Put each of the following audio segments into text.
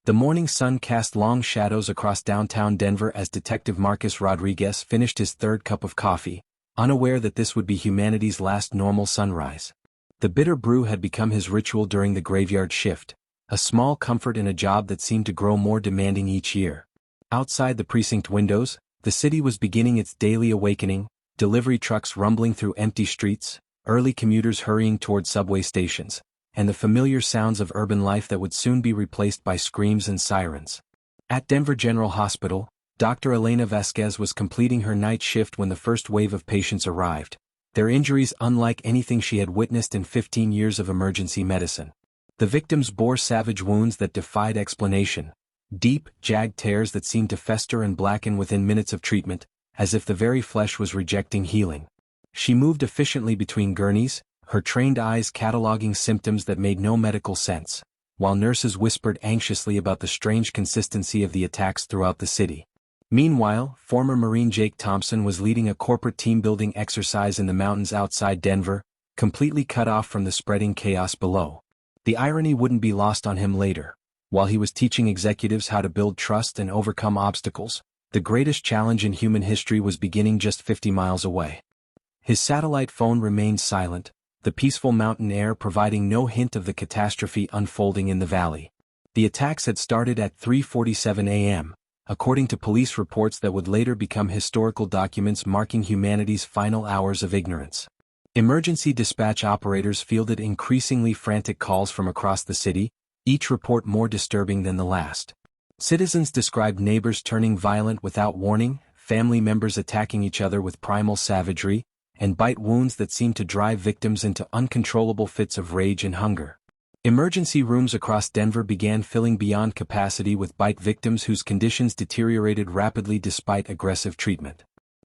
The morning sun cast long shadows across downtown Denver as Detective Marcus Rodriguez finished his third cup of coffee, unaware that this would be humanity's last normal sunrise. The bitter brew had become his ritual during the graveyard shift, a small comfort in a job that seemed to grow more demanding each year. Outside the precinct windows, the city was beginning its daily awakening, delivery trucks rumbling through empty streets, early commuters hurrying toward subway stations, and the familiar sounds of urban life that would soon be replaced by screams and sirens. At Denver General Hospital, Dr. Elena Vasquez was completing her night shift when the first wave of patients arrived, their injuries unlike anything she had witnessed in 15 years of emergency medicine. The victims bore savage wounds that defied explanation, deep, jagged tears that seemed to fester and blacken within minutes of treatment, as if the very flesh was rejecting healing. She moved efficiently between gurneys, her trained eyes cataloging symptoms that made no medical sense, while nurses whispered anxiously about the strange consistency of the attacks throughout the city. Meanwhile, former Marine Jake Thompson was leading a corporate team-building exercise in the mountains outside Denver, completely cut off from the spreading chaos below. The irony wouldn't be lost on him later. While he was teaching executives how to build trust and overcome obstacles, the greatest challenge in human history was beginning just 50 miles away. His satellite phone remained silent, the peaceful mountain air providing no hint of the catastrophe unfolding in the valley. The attacks had started at 3:47 a.m., according to police reports that would later become historical documents marking humanity's final hours of ignorance. Emergency dispatch operators fielded increasingly frantic calls from across the city, each report more disturbing than the last. Citizens described neighbors turning violent without warning, family members attacking each other with primal savagery, and bite wounds that seemed to drive victims into uncontrollable fits of rage and hunger. Emergency rooms across Denver began filling beyond capacity with bite victims whose conditions deteriorated rapidly despite aggressive treatment.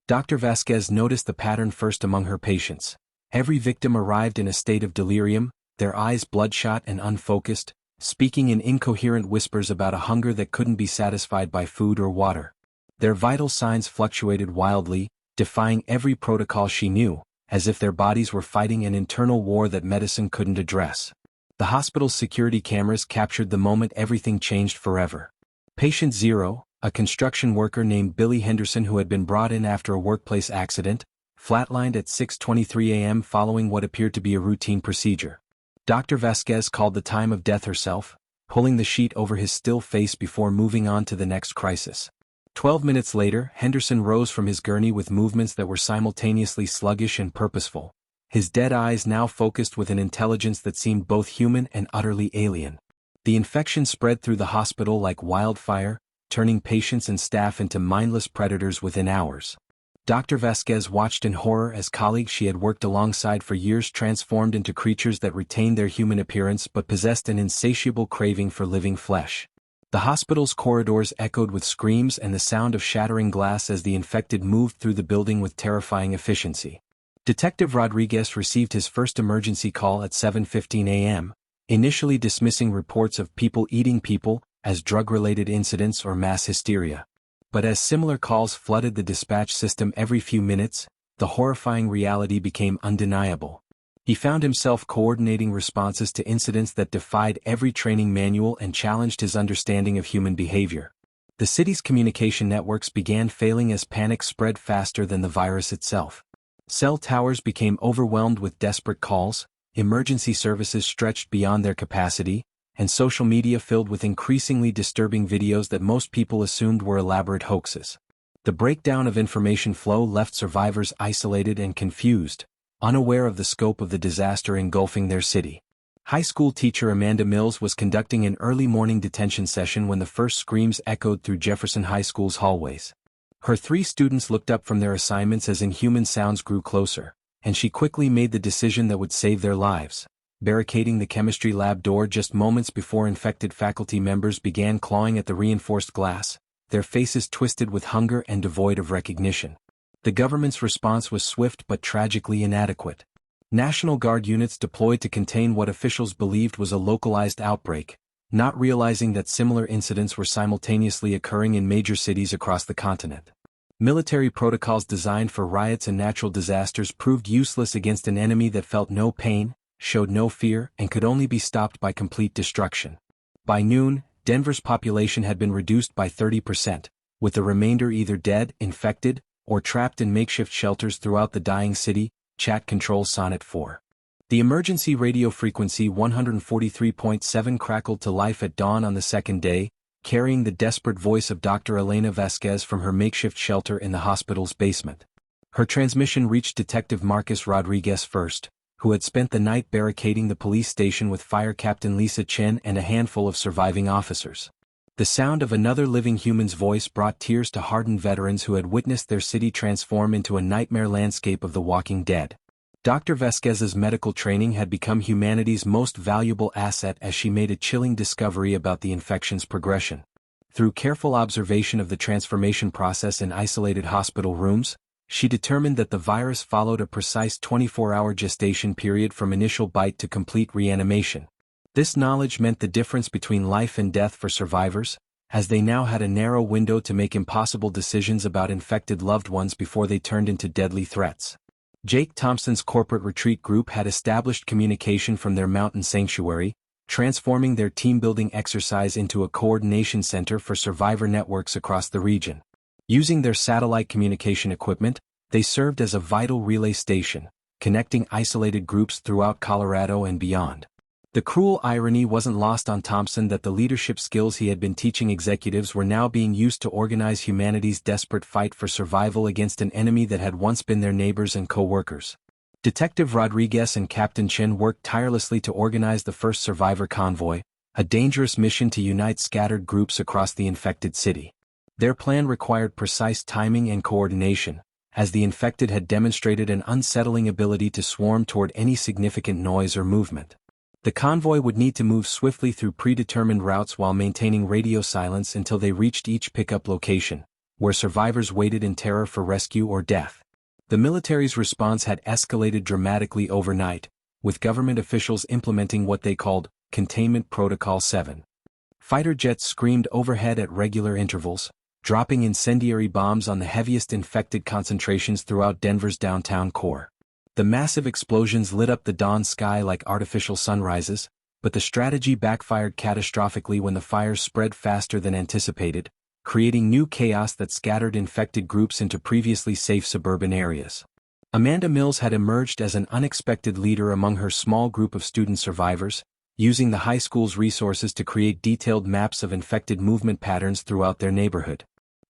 Dr. Vasquez noticed the pattern first among her patients. Every victim arrived in a state of delirium, their eyes bloodshot and unfocused, speaking in incoherent whispers about a hunger that couldn't be satisfied by food or water. Their vital signs fluctuated wildly, defying every protocol she knew, as if their bodies were fighting an internal war that medicine couldn't address. The hospital's security cameras captured the moment everything changed forever. Patient 0, a construction worker named Billy Henderson who had been brought in after a workplace accident, flatlined at 6:23 a.m. following what appeared to be a routine procedure. Dr. Vasquez called the time of death herself, pulling the sheet over his still face before moving on to the next crisis. 12 minutes later, Henderson rose from his gurney with movements that were simultaneously sluggish and purposeful, his dead eyes now focused with an intelligence that seemed both human and utterly alien. The infection spread through the hospital like wildfire, turning patients and staff into mindless predators within hours. Dr. Vasquez watched in horror as colleagues she had worked alongside for years transformed into creatures that retained their human appearance but possessed an insatiable craving for living flesh. The hospital's corridors echoed with screams and the sound of shattering glass as the infected moved through the building with terrifying efficiency. Detective Rodriguez received his first emergency call at 7:15 a.m., initially dismissing reports of people eating people as drug-related incidents or mass hysteria. But as similar calls flooded the dispatch system every few minutes, the horrifying reality became undeniable. He found himself coordinating responses to incidents that defied every training manual and challenged his understanding of human behavior. The city's communication networks began failing as panic spread faster than the virus itself. Cell towers became overwhelmed with desperate calls, emergency services stretched beyond their capacity, and social media filled with increasingly disturbing videos that most people assumed were elaborate hoaxes. The breakdown of information flow left survivors isolated and confused, unaware of the scope of the disaster engulfing their city. High school teacher Amanda Mills was conducting an early morning detention session when the first screams echoed through Jefferson High School's hallways. Her 3 students looked up from their assignments as inhuman sounds grew closer, and she quickly made the decision that would save their lives, barricading the chemistry lab door just moments before infected faculty members began clawing at the reinforced glass, their faces twisted with hunger and devoid of recognition. The government's response was swift but tragically inadequate. National Guard units deployed to contain what officials believed was a localized outbreak, not realizing that similar incidents were simultaneously occurring in major cities across the continent. Military protocols designed for riots and natural disasters proved useless against an enemy that felt no pain, showed no fear, and could only be stopped by complete destruction. By noon, Denver's population had been reduced by 30%, with the remainder either dead, infected, or trapped in makeshift shelters throughout the dying city. Chat control Sonnet 4. The emergency radio frequency 143.7 crackled to life at dawn on the second day, carrying the desperate voice of Dr. Elena Vasquez from her makeshift shelter in the hospital's basement. Her transmission reached Detective Marcus Rodriguez first, who had spent the night barricading the police station with Fire Captain Lisa Chen and a handful of surviving officers. The sound of another living human's voice brought tears to hardened veterans who had witnessed their city transform into a nightmare landscape of the walking dead. Dr. Vasquez's medical training had become humanity's most valuable asset as she made a chilling discovery about the infection's progression. Through careful observation of the transformation process in isolated hospital rooms, she determined that the virus followed a precise 24-hour gestation period from initial bite to complete reanimation. This knowledge meant the difference between life and death for survivors, as they now had a narrow window to make impossible decisions about infected loved ones before they turned into deadly threats. Jake Thompson's corporate retreat group had established communication from their mountain sanctuary, transforming their team-building exercise into a coordination center for survivor networks across the region. Using their satellite communication equipment, they served as a vital relay station, connecting isolated groups throughout Colorado and beyond. The cruel irony wasn't lost on Thompson that the leadership skills he had been teaching executives were now being used to organize humanity's desperate fight for survival against an enemy that had once been their neighbors and co-workers. Detective Rodriguez and Captain Chen worked tirelessly to organize the first survivor convoy, a dangerous mission to unite scattered groups across the infected city. Their plan required precise timing and coordination, as the infected had demonstrated an unsettling ability to swarm toward any significant noise or movement. The convoy would need to move swiftly through predetermined routes while maintaining radio silence until they reached each pickup location, where survivors waited in terror for rescue or death. The military's response had escalated dramatically overnight, with government officials implementing what they called Containment Protocol 7. Fighter jets screamed overhead at regular intervals, dropping incendiary bombs on the heaviest infected concentrations throughout Denver's downtown core. The massive explosions lit up the dawn sky like artificial sunrises, but the strategy backfired catastrophically when the fires spread faster than anticipated, creating new chaos that scattered infected groups into previously safe suburban areas. Amanda Mills had emerged as an unexpected leader among her small group of student survivors, using the high school's resources to create detailed maps of infected movement patterns throughout their neighborhood.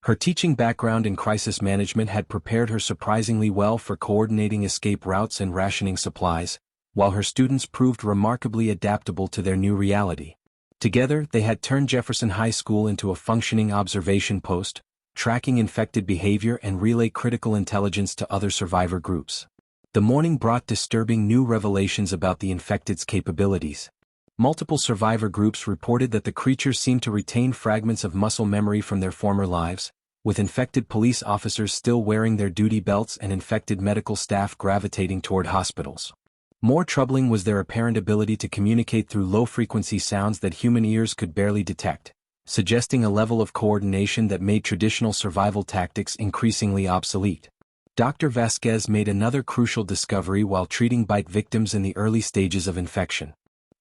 Her teaching background in crisis management had prepared her surprisingly well for coordinating escape routes and rationing supplies, while her students proved remarkably adaptable to their new reality. Together, they had turned Jefferson High School into a functioning observation post, tracking infected behavior and relay critical intelligence to other survivor groups. The morning brought disturbing new revelations about the infected's capabilities. Multiple survivor groups reported that the creatures seemed to retain fragments of muscle memory from their former lives, with infected police officers still wearing their duty belts and infected medical staff gravitating toward hospitals. More troubling was their apparent ability to communicate through low-frequency sounds that human ears could barely detect, suggesting a level of coordination that made traditional survival tactics increasingly obsolete. Dr. Vasquez made another crucial discovery while treating bite victims in the early stages of infection.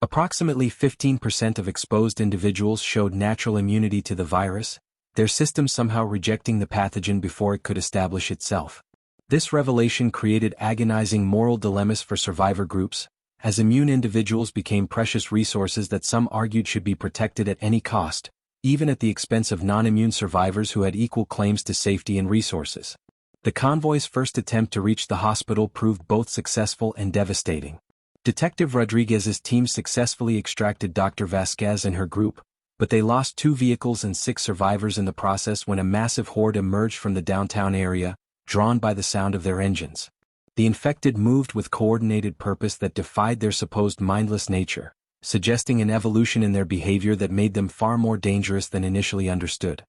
Approximately 15% of exposed individuals showed natural immunity to the virus, their system somehow rejecting the pathogen before it could establish itself. This revelation created agonizing moral dilemmas for survivor groups, as immune individuals became precious resources that some argued should be protected at any cost, even at the expense of non-immune survivors who had equal claims to safety and resources. The convoy's first attempt to reach the hospital proved both successful and devastating. Detective Rodriguez's team successfully extracted Dr. Vasquez and her group, but they lost 2 vehicles and 6 survivors in the process when a massive horde emerged from the downtown area, drawn by the sound of their engines. The infected moved with coordinated purpose that defied their supposed mindless nature, suggesting an evolution in their behavior that made them far more dangerous than initially understood.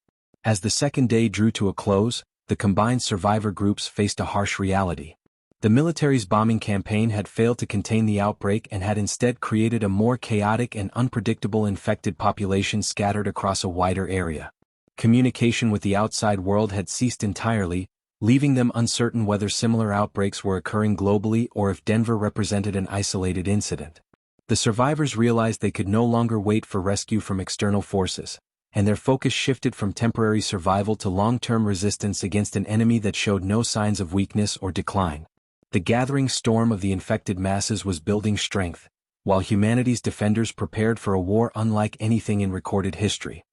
As the second day drew to a close, the combined survivor groups faced a harsh reality. The military's bombing campaign had failed to contain the outbreak and had instead created a more chaotic and unpredictable infected population scattered across a wider area. Communication with the outside world had ceased entirely, leaving them uncertain whether similar outbreaks were occurring globally or if Denver represented an isolated incident. The survivors realized they could no longer wait for rescue from external forces, and their focus shifted from temporary survival to long-term resistance against an enemy that showed no signs of weakness or decline. The gathering storm of the infected masses was building strength, while humanity's defenders prepared for a war unlike anything in recorded history.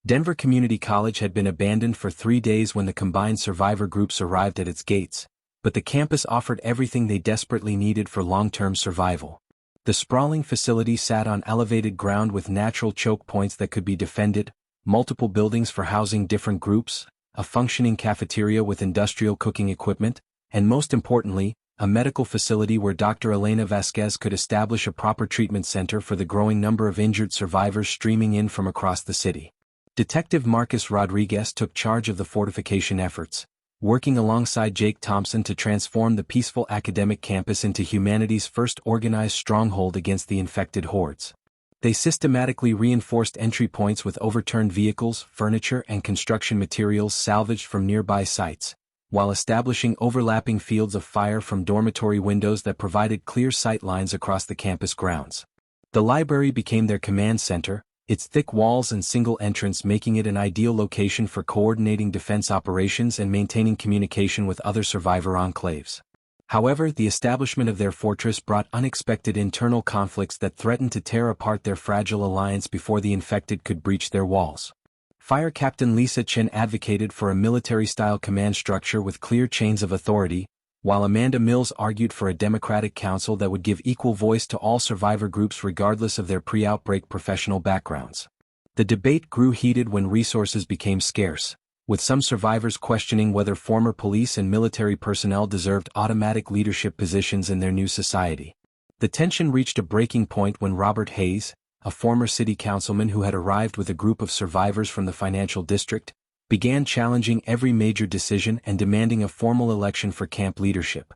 Denver Community College had been abandoned for 3 days when the combined survivor groups arrived at its gates, but the campus offered everything they desperately needed for long-term survival. The sprawling facility sat on elevated ground with natural choke points that could be defended, multiple buildings for housing different groups, a functioning cafeteria with industrial cooking equipment, and most importantly, a medical facility where Dr. Elena Vasquez could establish a proper treatment center for the growing number of injured survivors streaming in from across the city. Detective Marcus Rodriguez took charge of the fortification efforts, working alongside Jake Thompson to transform the peaceful academic campus into humanity's first organized stronghold against the infected hordes. They systematically reinforced entry points with overturned vehicles, furniture, and construction materials salvaged from nearby sites, while establishing overlapping fields of fire from dormitory windows that provided clear sight lines across the campus grounds. The library became their command center, its thick walls and single entrance making it an ideal location for coordinating defense operations and maintaining communication with other survivor enclaves. However, the establishment of their fortress brought unexpected internal conflicts that threatened to tear apart their fragile alliance before the infected could breach their walls. Fire Captain Lisa Chen advocated for a military-style command structure with clear chains of authority, while Amanda Mills argued for a democratic council that would give equal voice to all survivor groups regardless of their pre-outbreak professional backgrounds. The debate grew heated when resources became scarce, with some survivors questioning whether former police and military personnel deserved automatic leadership positions in their new society. The tension reached a breaking point when Robert Hayes, a former city councilman who had arrived with a group of survivors from the financial district, began challenging every major decision and demanding a formal election for camp leadership.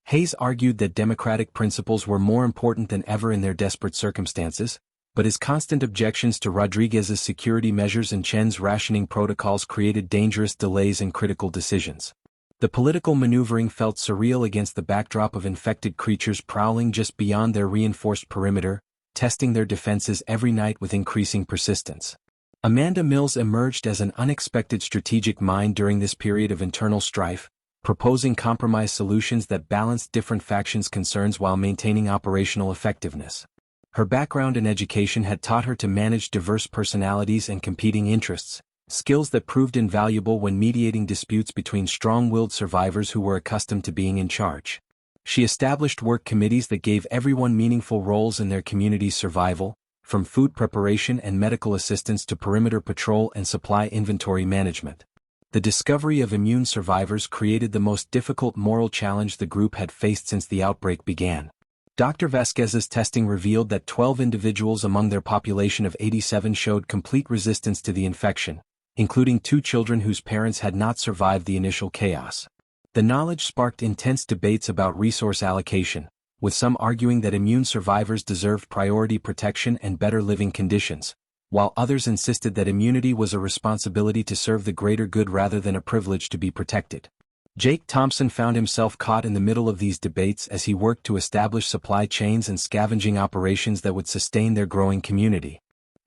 Hayes argued that democratic principles were more important than ever in their desperate circumstances, but his constant objections to Rodriguez's security measures and Chen's rationing protocols created dangerous delays in critical decisions. The political maneuvering felt surreal against the backdrop of infected creatures prowling just beyond their reinforced perimeter, testing their defenses every night with increasing persistence. Amanda Mills emerged as an unexpected strategic mind during this period of internal strife, proposing compromise solutions that balanced different factions' concerns while maintaining operational effectiveness. Her background in education had taught her to manage diverse personalities and competing interests, skills that proved invaluable when mediating disputes between strong-willed survivors who were accustomed to being in charge. She established work committees that gave everyone meaningful roles in their community's survival, from food preparation and medical assistance to perimeter patrol and supply inventory management. The discovery of immune survivors created the most difficult moral challenge the group had faced since the outbreak began. Dr. Vasquez's testing revealed that 12 individuals among their population of 87 showed complete resistance to the infection, including 2 children whose parents had not survived the initial chaos. The knowledge sparked intense debates about resource allocation, with some arguing that immune survivors deserved priority protection and better living conditions, while others insisted that immunity was a responsibility to serve the greater good rather than a privilege to be protected. Jake Thompson found himself caught in the middle of these debates as he worked to establish supply chains and scavenging operations that would sustain their growing community.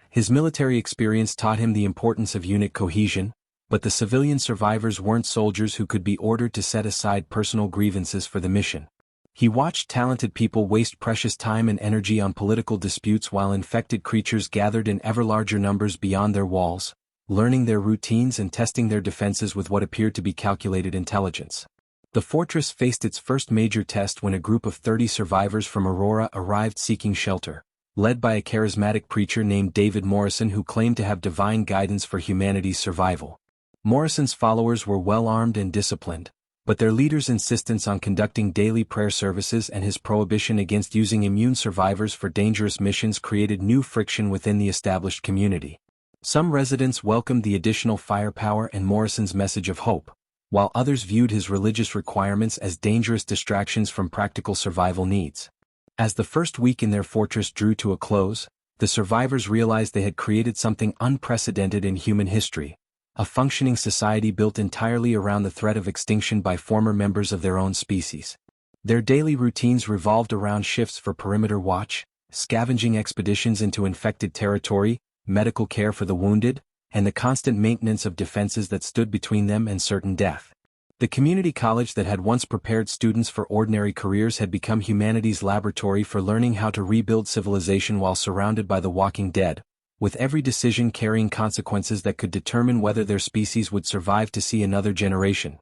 His military experience taught him the importance of unit cohesion, but the civilian survivors weren't soldiers who could be ordered to set aside personal grievances for the mission. He watched talented people waste precious time and energy on political disputes while infected creatures gathered in ever larger numbers beyond their walls, learning their routines and testing their defenses with what appeared to be calculated intelligence. The fortress faced its first major test when a group of 30 survivors from Aurora arrived seeking shelter, led by a charismatic preacher named David Morrison who claimed to have divine guidance for humanity's survival. Morrison's followers were well-armed and disciplined, but their leader's insistence on conducting daily prayer services and his prohibition against using immune survivors for dangerous missions created new friction within the established community. Some residents welcomed the additional firepower and Morrison's message of hope, while others viewed his religious requirements as dangerous distractions from practical survival needs. As the first week in their fortress drew to a close, the survivors realized they had created something unprecedented in human history, a functioning society built entirely around the threat of extinction by former members of their own species. Their daily routines revolved around shifts for perimeter watch, scavenging expeditions into infected territory, medical care for the wounded, and the constant maintenance of defenses that stood between them and certain death. The community college that had once prepared students for ordinary careers had become humanity's laboratory for learning how to rebuild civilization while surrounded by the walking dead, with every decision carrying consequences that could determine whether their species would survive to see another generation.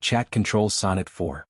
Chat controls Sonnet 4.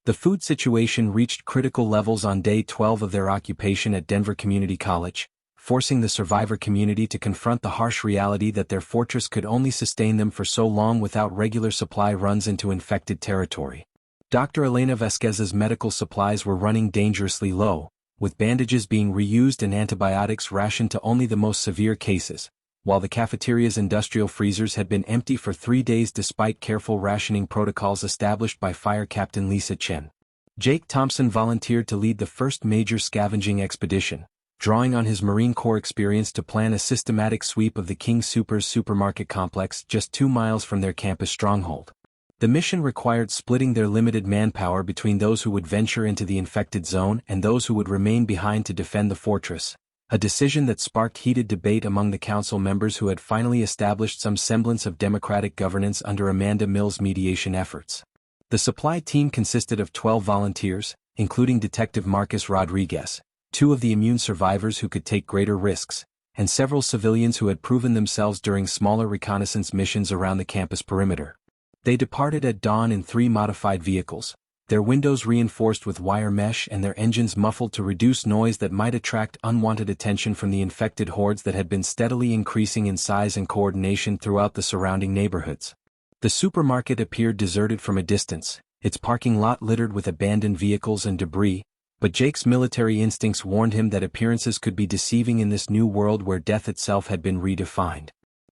The food situation reached critical levels on day 12 of their occupation at Denver Community College, forcing the survivor community to confront the harsh reality that their fortress could only sustain them for so long without regular supply runs into infected territory. Dr. Elena Vasquez's medical supplies were running dangerously low, with bandages being reused and antibiotics rationed to only the most severe cases, while the cafeteria's industrial freezers had been empty for 3 days despite careful rationing protocols established by Fire Captain Lisa Chen. Jake Thompson volunteered to lead the first major scavenging expedition, drawing on his Marine Corps experience to plan a systematic sweep of the King Soopers supermarket complex just 2 miles from their campus stronghold. The mission required splitting their limited manpower between those who would venture into the infected zone and those who would remain behind to defend the fortress, a decision that sparked heated debate among the council members who had finally established some semblance of democratic governance under Amanda Mills' mediation efforts. The supply team consisted of 12 volunteers, including Detective Marcus Rodriguez, 2 of the immune survivors who could take greater risks, and several civilians who had proven themselves during smaller reconnaissance missions around the campus perimeter. They departed at dawn in 3 modified vehicles, their windows reinforced with wire mesh and their engines muffled to reduce noise that might attract unwanted attention from the infected hordes that had been steadily increasing in size and coordination throughout the surrounding neighborhoods. The supermarket appeared deserted from a distance, its parking lot littered with abandoned vehicles and debris, but Jake's military instincts warned him that appearances could be deceiving in this new world where death itself had been redefined.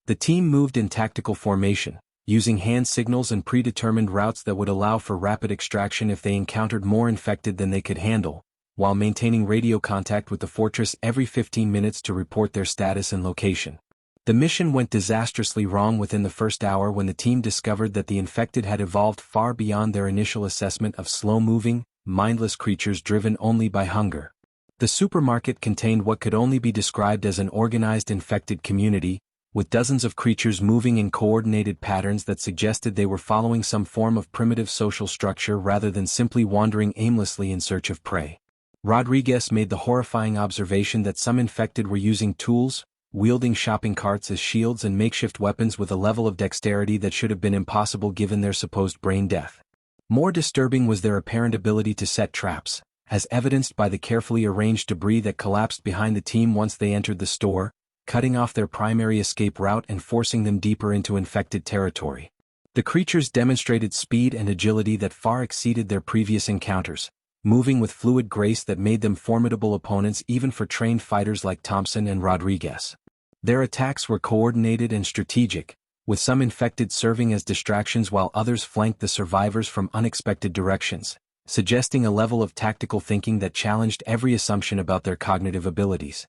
The team moved in tactical formation, using hand signals and predetermined routes that would allow for rapid extraction if they encountered more infected than they could handle, while maintaining radio contact with the fortress every 15 minutes to report their status and location. The mission went disastrously wrong within the first hour when the team discovered that the infected had evolved far beyond their initial assessment of slow-moving, mindless creatures driven only by hunger. The supermarket contained what could only be described as an organized infected community, with dozens of creatures moving in coordinated patterns that suggested they were following some form of primitive social structure rather than simply wandering aimlessly in search of prey. Rodriguez made the horrifying observation that some infected were using tools, wielding shopping carts as shields and makeshift weapons with a level of dexterity that should have been impossible given their supposed brain death. More disturbing was their apparent ability to set traps, as evidenced by the carefully arranged debris that collapsed behind the team once they entered the store, cutting off their primary escape route and forcing them deeper into infected territory. The creatures demonstrated speed and agility that far exceeded their previous encounters, moving with fluid grace that made them formidable opponents even for trained fighters like Thompson and Rodriguez. Their attacks were coordinated and strategic, with some infected serving as distractions while others flanked the survivors from unexpected directions, suggesting a level of tactical thinking that challenged every assumption about their cognitive abilities.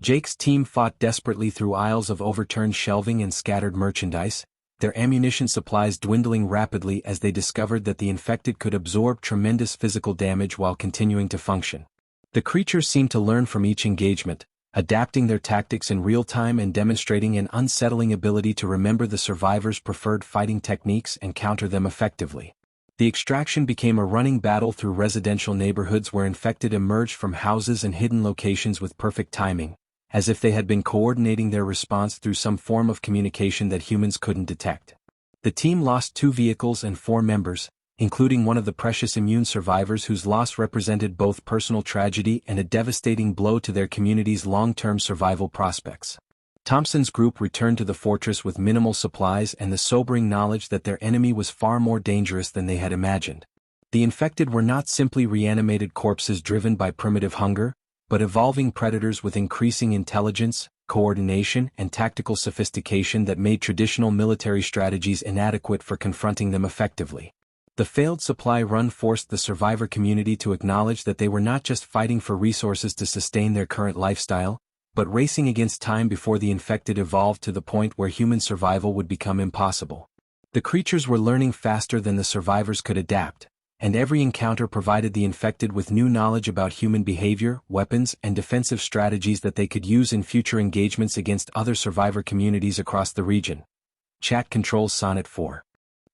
Jake's team fought desperately through aisles of overturned shelving and scattered merchandise, their ammunition supplies dwindling rapidly as they discovered that the infected could absorb tremendous physical damage while continuing to function. The creatures seemed to learn from each engagement, adapting their tactics in real time and demonstrating an unsettling ability to remember the survivors' preferred fighting techniques and counter them effectively. The extraction became a running battle through residential neighborhoods where infected emerged from houses and hidden locations with perfect timing, as if they had been coordinating their response through some form of communication that humans couldn't detect. The team lost 2 vehicles and 4 members, including one of the precious immune survivors whose loss represented both personal tragedy and a devastating blow to their community's long-term survival prospects. Thompson's group returned to the fortress with minimal supplies and the sobering knowledge that their enemy was far more dangerous than they had imagined. The infected were not simply reanimated corpses driven by primitive hunger, but evolving predators with increasing intelligence, coordination, and tactical sophistication that made traditional military strategies inadequate for confronting them effectively. The failed supply run forced the survivor community to acknowledge that they were not just fighting for resources to sustain their current lifestyle, but racing against time before the infected evolved to the point where human survival would become impossible. The creatures were learning faster than the survivors could adapt, and every encounter provided the infected with new knowledge about human behavior, weapons, and defensive strategies that they could use in future engagements against other survivor communities across the region. Chat controls Sonnet 4.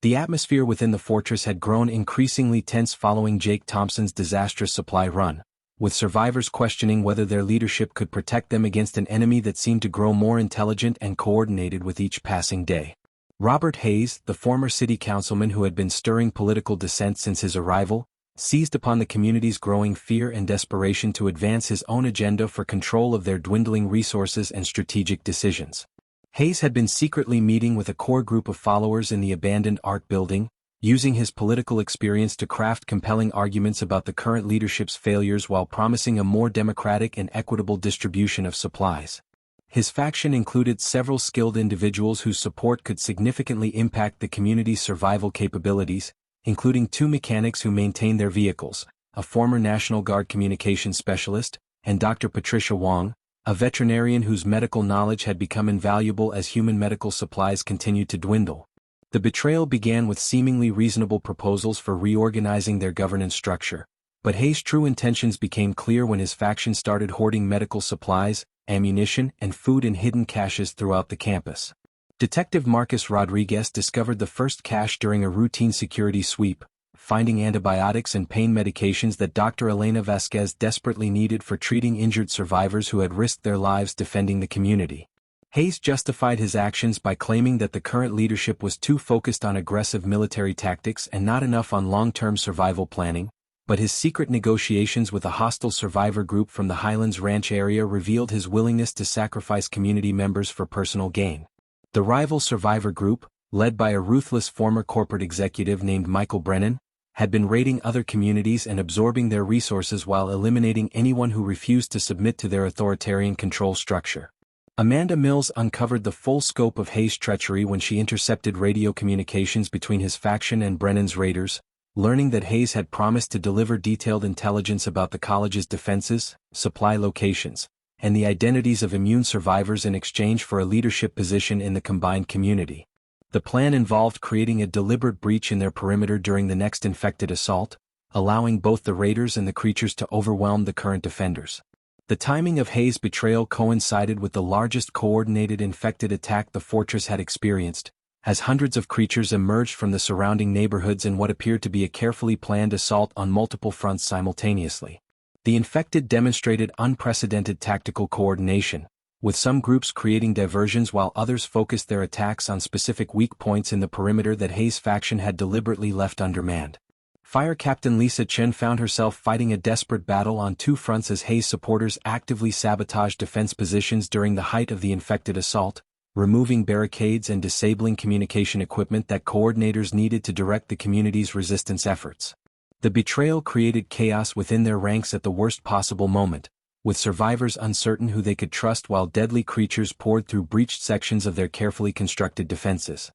The atmosphere within the fortress had grown increasingly tense following Jake Thompson's disastrous supply run, with survivors questioning whether their leadership could protect them against an enemy that seemed to grow more intelligent and coordinated with each passing day. Robert Hayes, the former city councilman who had been stirring political dissent since his arrival, seized upon the community's growing fear and desperation to advance his own agenda for control of their dwindling resources and strategic decisions. Hayes had been secretly meeting with a core group of followers in the abandoned art building, using his political experience to craft compelling arguments about the current leadership's failures while promising a more democratic and equitable distribution of supplies. His faction included several skilled individuals whose support could significantly impact the community's survival capabilities, including 2 mechanics who maintained their vehicles, a former National Guard communications specialist, and Dr. Patricia Wong, a veterinarian whose medical knowledge had become invaluable as human medical supplies continued to dwindle. The betrayal began with seemingly reasonable proposals for reorganizing their governance structure, but Hayes' true intentions became clear when his faction started hoarding medical supplies, ammunition, and food in hidden caches throughout the campus. Detective Marcus Rodriguez discovered the first cache during a routine security sweep, finding antibiotics and pain medications that Dr. Elena Vasquez desperately needed for treating injured survivors who had risked their lives defending the community. Hayes justified his actions by claiming that the current leadership was too focused on aggressive military tactics and not enough on long-term survival planning, but his secret negotiations with a hostile survivor group from the Highlands Ranch area revealed his willingness to sacrifice community members for personal gain. The rival survivor group, led by a ruthless former corporate executive named Michael Brennan, had been raiding other communities and absorbing their resources while eliminating anyone who refused to submit to their authoritarian control structure. Amanda Mills uncovered the full scope of Hayes' treachery when she intercepted radio communications between his faction and Brennan's raiders, learning that Hayes had promised to deliver detailed intelligence about the college's defenses, supply locations, and the identities of immune survivors in exchange for a leadership position in the combined community. The plan involved creating a deliberate breach in their perimeter during the next infected assault, allowing both the raiders and the creatures to overwhelm the current defenders. The timing of Hayes' betrayal coincided with the largest coordinated infected attack the fortress had experienced, as hundreds of creatures emerged from the surrounding neighborhoods in what appeared to be a carefully planned assault on multiple fronts simultaneously. The infected demonstrated unprecedented tactical coordination, with some groups creating diversions while others focused their attacks on specific weak points in the perimeter that Hayes' faction had deliberately left undermanned. Fire Captain Lisa Chen found herself fighting a desperate battle on 2 fronts as Hayes supporters actively sabotaged defense positions during the height of the infected assault, removing barricades and disabling communication equipment that coordinators needed to direct the community's resistance efforts. The betrayal created chaos within their ranks at the worst possible moment, with survivors uncertain who they could trust while deadly creatures poured through breached sections of their carefully constructed defenses.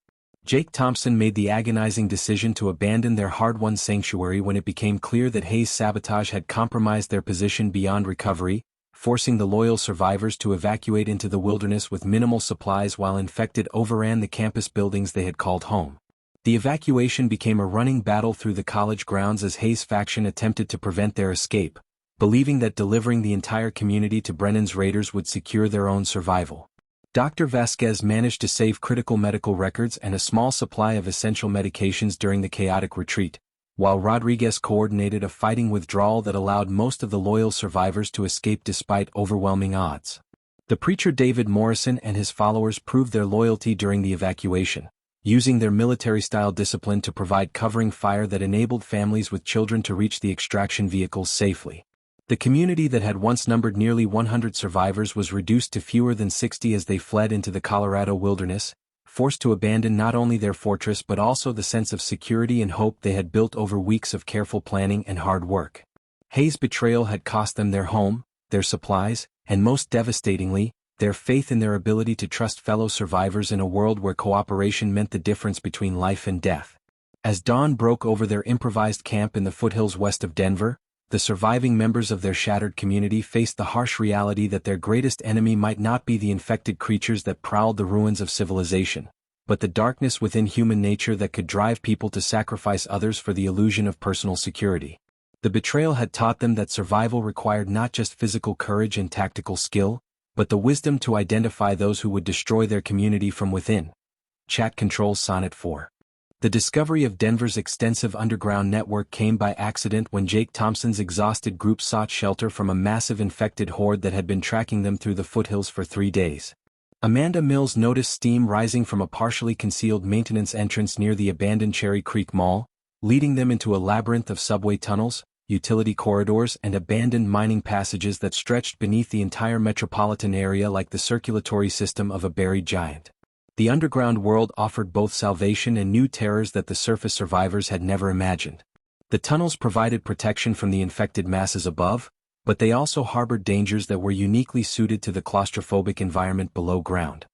Jake Thompson made the agonizing decision to abandon their hard-won sanctuary when it became clear that Hayes' sabotage had compromised their position beyond recovery, forcing the loyal survivors to evacuate into the wilderness with minimal supplies while infected overran the campus buildings they had called home. The evacuation became a running battle through the college grounds as Hayes' faction attempted to prevent their escape, believing that delivering the entire community to Brennan's raiders would secure their own survival. Dr. Vasquez managed to save critical medical records and a small supply of essential medications during the chaotic retreat, while Rodriguez coordinated a fighting withdrawal that allowed most of the loyal survivors to escape despite overwhelming odds. The preacher David Morrison and his followers proved their loyalty during the evacuation, using their military-style discipline to provide covering fire that enabled families with children to reach the extraction vehicles safely. The community that had once numbered nearly 100 survivors was reduced to fewer than 60 as they fled into the Colorado wilderness, forced to abandon not only their fortress but also the sense of security and hope they had built over weeks of careful planning and hard work. Hayes' betrayal had cost them their home, their supplies, and most devastatingly, their faith in their ability to trust fellow survivors in a world where cooperation meant the difference between life and death. As dawn broke over their improvised camp in the foothills west of Denver, the surviving members of their shattered community faced the harsh reality that their greatest enemy might not be the infected creatures that prowled the ruins of civilization, but the darkness within human nature that could drive people to sacrifice others for the illusion of personal security. The betrayal had taught them that survival required not just physical courage and tactical skill, but the wisdom to identify those who would destroy their community from within. Chat controls Sonnet 4. The discovery of Denver's extensive underground network came by accident when Jake Thompson's exhausted group sought shelter from a massive infected horde that had been tracking them through the foothills for 3 days. Amanda Mills noticed steam rising from a partially concealed maintenance entrance near the abandoned Cherry Creek Mall, leading them into a labyrinth of subway tunnels, utility corridors, and abandoned mining passages that stretched beneath the entire metropolitan area like the circulatory system of a buried giant. The underground world offered both salvation and new terrors that the surface survivors had never imagined. The tunnels provided protection from the infected masses above, but they also harbored dangers that were uniquely suited to the claustrophobic environment below ground.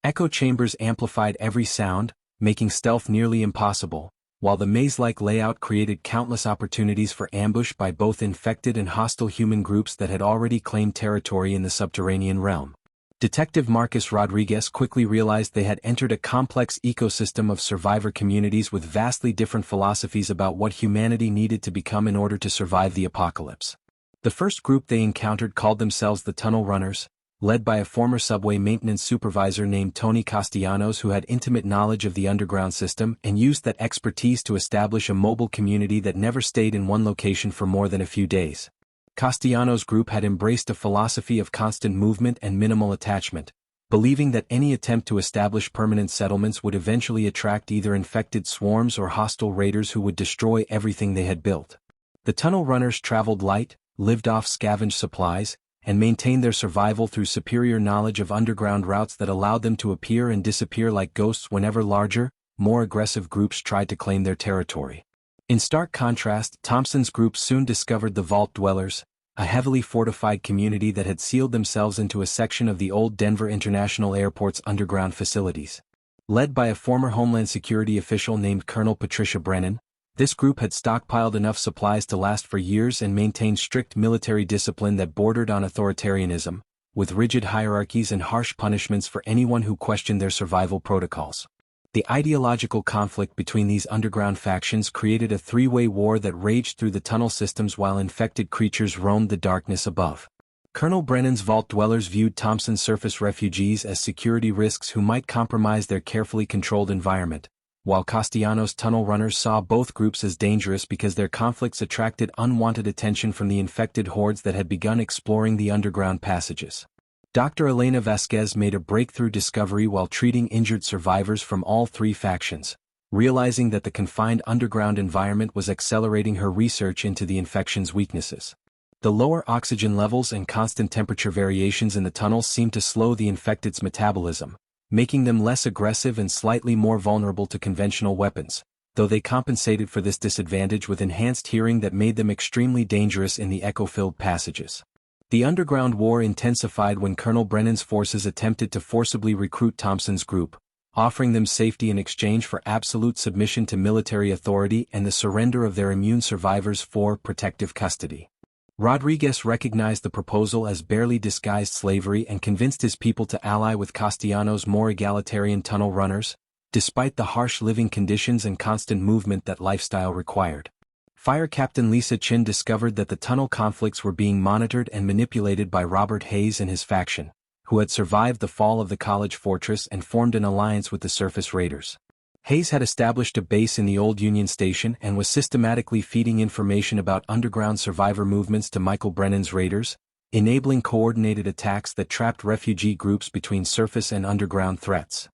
Echo chambers amplified every sound, making stealth nearly impossible, while the maze-like layout created countless opportunities for ambush by both infected and hostile human groups that had already claimed territory in the subterranean realm. Detective Marcus Rodriguez quickly realized they had entered a complex ecosystem of survivor communities with vastly different philosophies about what humanity needed to become in order to survive the apocalypse. The first group they encountered called themselves the Tunnel Runners, led by a former subway maintenance supervisor named Tony Castellanos who had intimate knowledge of the underground system and used that expertise to establish a mobile community that never stayed in one location for more than a few days. Castellanos' group had embraced a philosophy of constant movement and minimal attachment, believing that any attempt to establish permanent settlements would eventually attract either infected swarms or hostile raiders who would destroy everything they had built. The Tunnel Runners traveled light, lived off scavenged supplies, and maintained their survival through superior knowledge of underground routes that allowed them to appear and disappear like ghosts whenever larger, more aggressive groups tried to claim their territory. In stark contrast, Thompson's group soon discovered the Vault Dwellers, a heavily fortified community that had sealed themselves into a section of the old Denver International Airport's underground facilities. Led by a former Homeland Security official named Colonel Patricia Brennan, this group had stockpiled enough supplies to last for years and maintained strict military discipline that bordered on authoritarianism, with rigid hierarchies and harsh punishments for anyone who questioned their survival protocols. The ideological conflict between these underground factions created a three-way war that raged through the tunnel systems while infected creatures roamed the darkness above. Colonel Brennan's Vault Dwellers viewed Thompson's surface refugees as security risks who might compromise their carefully controlled environment, while Castellanos' Tunnel Runners saw both groups as dangerous because their conflicts attracted unwanted attention from the infected hordes that had begun exploring the underground passages. Dr. Elena Vasquez made a breakthrough discovery while treating injured survivors from all three factions, realizing that the confined underground environment was accelerating her research into the infection's weaknesses. The lower oxygen levels and constant temperature variations in the tunnels seemed to slow the infected's metabolism, making them less aggressive and slightly more vulnerable to conventional weapons, though they compensated for this disadvantage with enhanced hearing that made them extremely dangerous in the echo-filled passages. The underground war intensified when Colonel Brennan's forces attempted to forcibly recruit Thompson's group, offering them safety in exchange for absolute submission to military authority and the surrender of their immune survivors for protective custody. Rodriguez recognized the proposal as barely disguised slavery and convinced his people to ally with Castellanos' more egalitarian Tunnel Runners, despite the harsh living conditions and constant movement that lifestyle required. Fire Captain Lisa Chin discovered that the tunnel conflicts were being monitored and manipulated by Robert Hayes and his faction, who had survived the fall of the college fortress and formed an alliance with the surface raiders. Hayes had established a base in the old Union Station and was systematically feeding information about underground survivor movements to Michael Brennan's raiders, enabling coordinated attacks that trapped refugee groups between surface and underground threats.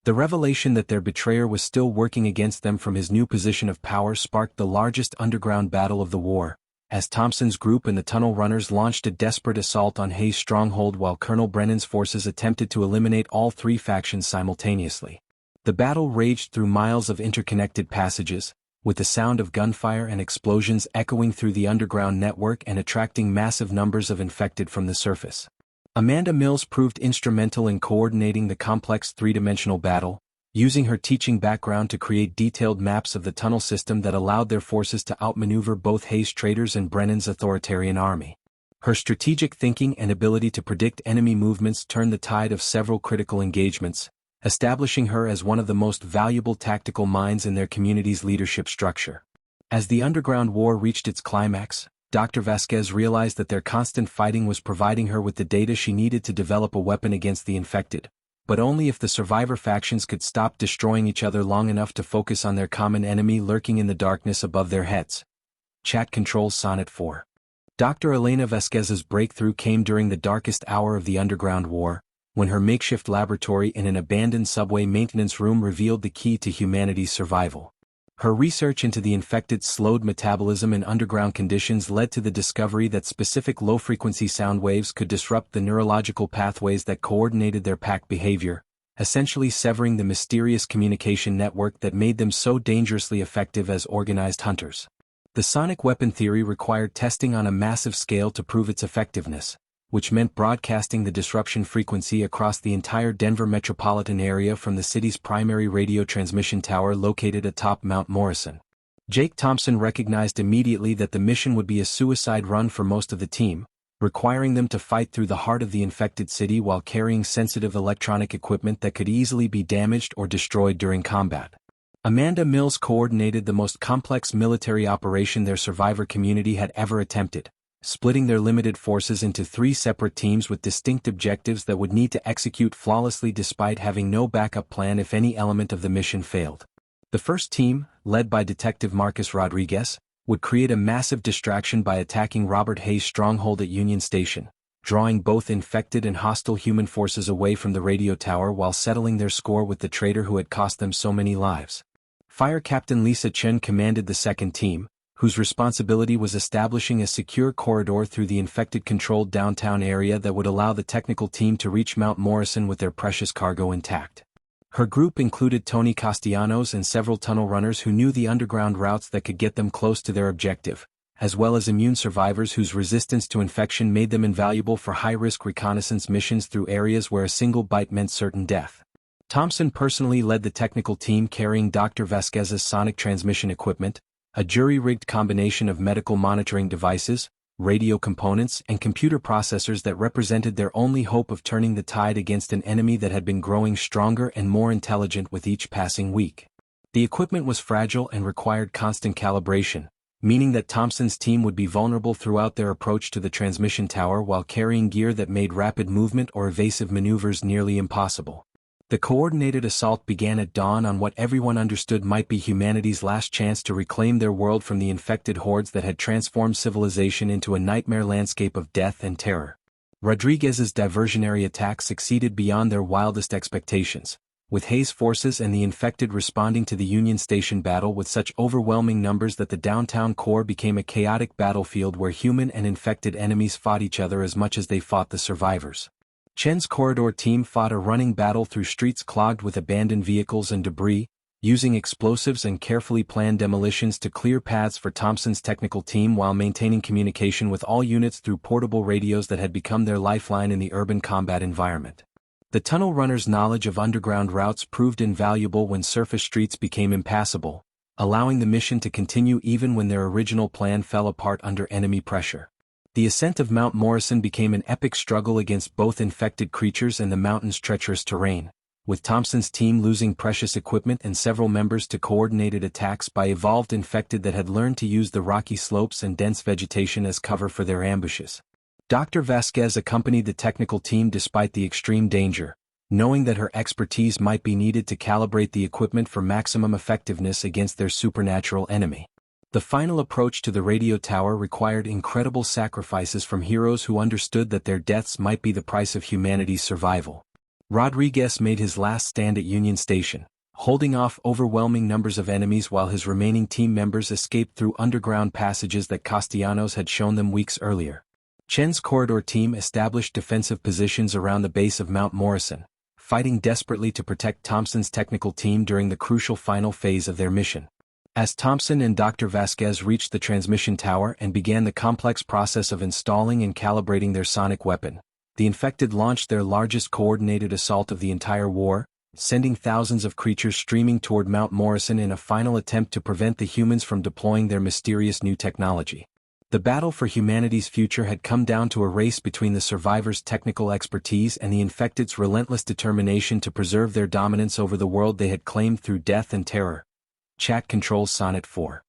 The revelation that their betrayer was still working against them from his new position of power sparked the largest underground battle of the war, as Thompson's group and the Tunnel Runners launched a desperate assault on Hayes' stronghold while Colonel Brennan's forces attempted to eliminate all three factions simultaneously. The battle raged through miles of interconnected passages, with the sound of gunfire and explosions echoing through the underground network and attracting massive numbers of infected from the surface. Amanda Mills proved instrumental in coordinating the complex three-dimensional battle, using her teaching background to create detailed maps of the tunnel system that allowed their forces to outmaneuver both Hayes' traders and Brennan's authoritarian army. Her strategic thinking and ability to predict enemy movements turned the tide of several critical engagements, establishing her as one of the most valuable tactical minds in their community's leadership structure. As the underground war reached its climax, Dr. Vasquez realized that their constant fighting was providing her with the data she needed to develop a weapon against the infected, but only if the survivor factions could stop destroying each other long enough to focus on their common enemy lurking in the darkness above their heads. Chat controls Sonnet 4. Dr. Elena Vasquez's breakthrough came during the darkest hour of the underground war, when her makeshift laboratory in an abandoned subway maintenance room revealed the key to humanity's survival. Her research into the infected slowed metabolism in underground conditions led to the discovery that specific low-frequency sound waves could disrupt the neurological pathways that coordinated their pack behavior, essentially severing the mysterious communication network that made them so dangerously effective as organized hunters. The sonic weapon theory required testing on a massive scale to prove its effectiveness, which meant broadcasting the disruption frequency across the entire Denver metropolitan area from the city's primary radio transmission tower located atop Mount Morrison. Jake Thompson recognized immediately that the mission would be a suicide run for most of the team, requiring them to fight through the heart of the infected city while carrying sensitive electronic equipment that could easily be damaged or destroyed during combat. Amanda Mills coordinated the most complex military operation their survivor community had ever attempted, splitting their limited forces into 3 separate teams with distinct objectives that would need to execute flawlessly despite having no backup plan if any element of the mission failed. The first team, led by Detective Marcus Rodriguez, would create a massive distraction by attacking Robert Hayes' stronghold at Union Station, drawing both infected and hostile human forces away from the radio tower while settling their score with the traitor who had cost them so many lives. Fire Captain Lisa Chen commanded the second team, whose responsibility was establishing a secure corridor through the infected-controlled downtown area that would allow the technical team to reach Mount Morrison with their precious cargo intact. Her group included Tony Castellanos and several tunnel runners who knew the underground routes that could get them close to their objective, as well as immune survivors whose resistance to infection made them invaluable for high-risk reconnaissance missions through areas where a single bite meant certain death. Thompson personally led the technical team carrying Dr. Vasquez's sonic transmission equipment, a jury-rigged combination of medical monitoring devices, radio components, and computer processors that represented their only hope of turning the tide against an enemy that had been growing stronger and more intelligent with each passing week. The equipment was fragile and required constant calibration, meaning that Thompson's team would be vulnerable throughout their approach to the transmission tower while carrying gear that made rapid movement or evasive maneuvers nearly impossible. The coordinated assault began at dawn on what everyone understood might be humanity's last chance to reclaim their world from the infected hordes that had transformed civilization into a nightmare landscape of death and terror. Rodriguez's diversionary attack succeeded beyond their wildest expectations, with Hayes' forces and the infected responding to the Union Station battle with such overwhelming numbers that the downtown core became a chaotic battlefield where human and infected enemies fought each other as much as they fought the survivors. Chen's corridor team fought a running battle through streets clogged with abandoned vehicles and debris, using explosives and carefully planned demolitions to clear paths for Thompson's technical team while maintaining communication with all units through portable radios that had become their lifeline in the urban combat environment. The tunnel runners' knowledge of underground routes proved invaluable when surface streets became impassable, allowing the mission to continue even when their original plan fell apart under enemy pressure. The ascent of Mount Morrison became an epic struggle against both infected creatures and the mountain's treacherous terrain, with Thompson's team losing precious equipment and several members to coordinated attacks by evolved infected that had learned to use the rocky slopes and dense vegetation as cover for their ambushes. Dr. Vasquez accompanied the technical team despite the extreme danger, knowing that her expertise might be needed to calibrate the equipment for maximum effectiveness against their supernatural enemy. The final approach to the radio tower required incredible sacrifices from heroes who understood that their deaths might be the price of humanity's survival. Rodriguez made his last stand at Union Station, holding off overwhelming numbers of enemies while his remaining team members escaped through underground passages that Castellanos had shown them weeks earlier. Chen's corridor team established defensive positions around the base of Mount Morrison, fighting desperately to protect Thompson's technical team during the crucial final phase of their mission. As Thompson and Dr. Vasquez reached the transmission tower and began the complex process of installing and calibrating their sonic weapon, the infected launched their largest coordinated assault of the entire war, sending thousands of creatures streaming toward Mount Morrison in a final attempt to prevent the humans from deploying their mysterious new technology. The battle for humanity's future had come down to a race between the survivors' technical expertise and the infected's relentless determination to preserve their dominance over the world they had claimed through death and terror. Chat controls Sonnet 4.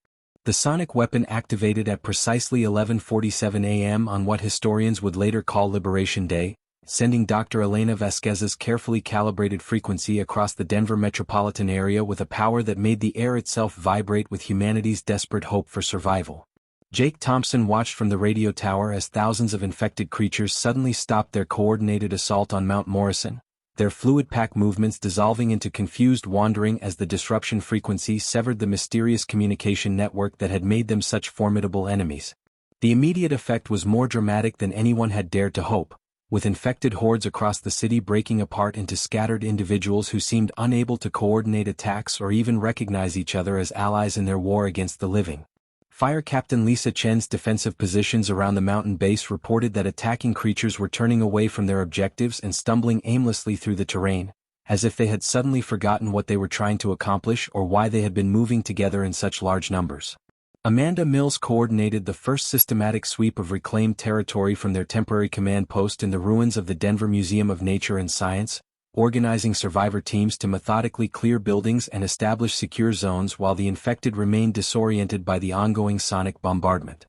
The sonic weapon activated at precisely 11:47 a.m. on what historians would later call Liberation Day, sending Dr. Elena Vasquez's carefully calibrated frequency across the Denver metropolitan area with a power that made the air itself vibrate with humanity's desperate hope for survival. Jake Thompson watched from the radio tower as thousands of infected creatures suddenly stopped their coordinated assault on Mount Morrison, their fluid pack movements dissolving into confused wandering as the disruption frequency severed the mysterious communication network that had made them such formidable enemies. The immediate effect was more dramatic than anyone had dared to hope, with infected hordes across the city breaking apart into scattered individuals who seemed unable to coordinate attacks or even recognize each other as allies in their war against the living. Fire Captain Lisa Chen's defensive positions around the mountain base reported that attacking creatures were turning away from their objectives and stumbling aimlessly through the terrain, as if they had suddenly forgotten what they were trying to accomplish or why they had been moving together in such large numbers. Amanda Mills coordinated the first systematic sweep of reclaimed territory from their temporary command post in the ruins of the Denver Museum of Nature and Science, organizing survivor teams to methodically clear buildings and establish secure zones while the infected remained disoriented by the ongoing sonic bombardment.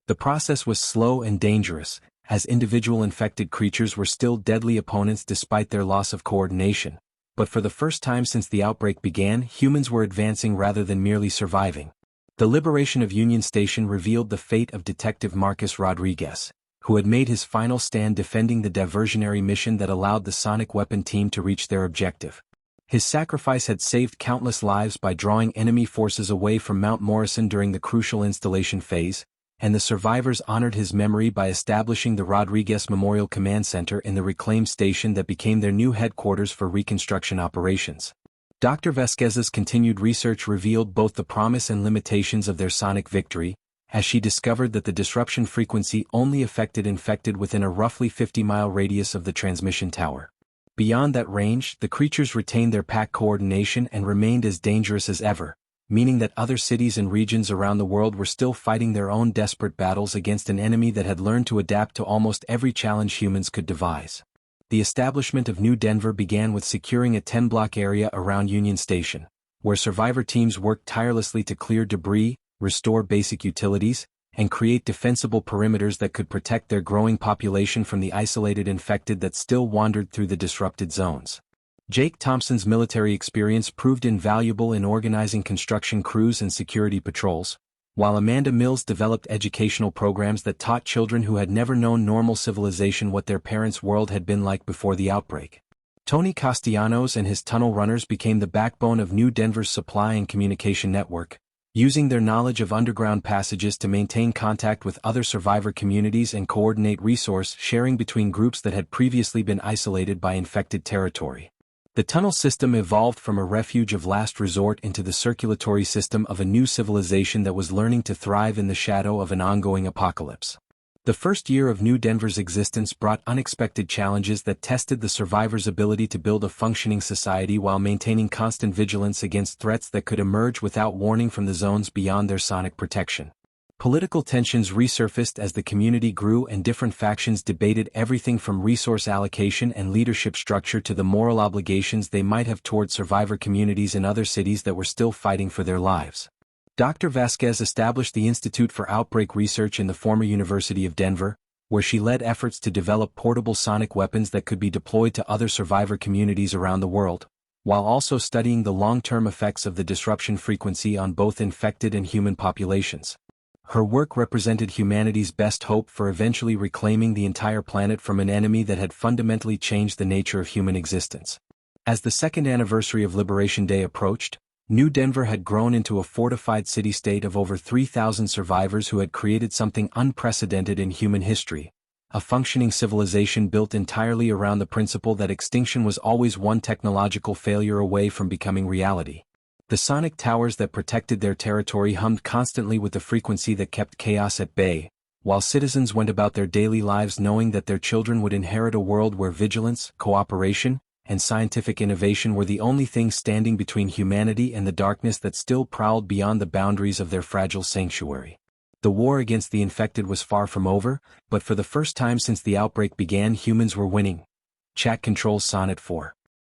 The process was slow and dangerous, as individual infected creatures were still deadly opponents despite their loss of coordination, but for the first time since the outbreak began, humans were advancing rather than merely surviving. The liberation of Union Station revealed the fate of Detective Marcus Rodriguez, who had made his final stand defending the diversionary mission that allowed the sonic weapon team to reach their objective. His sacrifice had saved countless lives by drawing enemy forces away from Mount Morrison during the crucial installation phase, and the survivors honored his memory by establishing the Rodriguez Memorial Command Center in the reclaimed station that became their new headquarters for reconstruction operations. Dr. Vasquez's continued research revealed both the promise and limitations of their sonic victory, as she discovered that the disruption frequency only affected infected within a roughly 50-mile radius of the transmission tower. Beyond that range, the creatures retained their pack coordination and remained as dangerous as ever, meaning that other cities and regions around the world were still fighting their own desperate battles against an enemy that had learned to adapt to almost every challenge humans could devise. The establishment of New Denver began with securing a 10-block area around Union Station, where survivor teams worked tirelessly to clear debris, restore basic utilities, and create defensible perimeters that could protect their growing population from the isolated infected that still wandered through the disrupted zones. Jake Thompson's military experience proved invaluable in organizing construction crews and security patrols, while Amanda Mills developed educational programs that taught children who had never known normal civilization what their parents' world had been like before the outbreak. Tony Castellanos and his tunnel runners became the backbone of New Denver's supply and communication network, using their knowledge of underground passages to maintain contact with other survivor communities and coordinate resource sharing between groups that had previously been isolated by infected territory. The tunnel system evolved from a refuge of last resort into the circulatory system of a new civilization that was learning to thrive in the shadow of an ongoing apocalypse. The first year of New Denver's existence brought unexpected challenges that tested the survivors' ability to build a functioning society while maintaining constant vigilance against threats that could emerge without warning from the zones beyond their sonic protection. Political tensions resurfaced as the community grew and different factions debated everything from resource allocation and leadership structure to the moral obligations they might have toward survivor communities in other cities that were still fighting for their lives. Dr. Vasquez established the Institute for Outbreak Research in the former University of Denver, where she led efforts to develop portable sonic weapons that could be deployed to other survivor communities around the world, while also studying the long-term effects of the disruption frequency on both infected and human populations. Her work represented humanity's best hope for eventually reclaiming the entire planet from an enemy that had fundamentally changed the nature of human existence. As the second anniversary of Liberation Day approached, New Denver had grown into a fortified city-state of over 3,000 survivors who had created something unprecedented in human history, a functioning civilization built entirely around the principle that extinction was always one technological failure away from becoming reality. The sonic towers that protected their territory hummed constantly with the frequency that kept chaos at bay, while citizens went about their daily lives knowing that their children would inherit a world where vigilance, cooperation, and scientific innovation were the only things standing between humanity and the darkness that still prowled beyond the boundaries of their fragile sanctuary. The war against the infected was far from over, but for the first time since the outbreak began humans were winning. Chat controls Sonnet 4.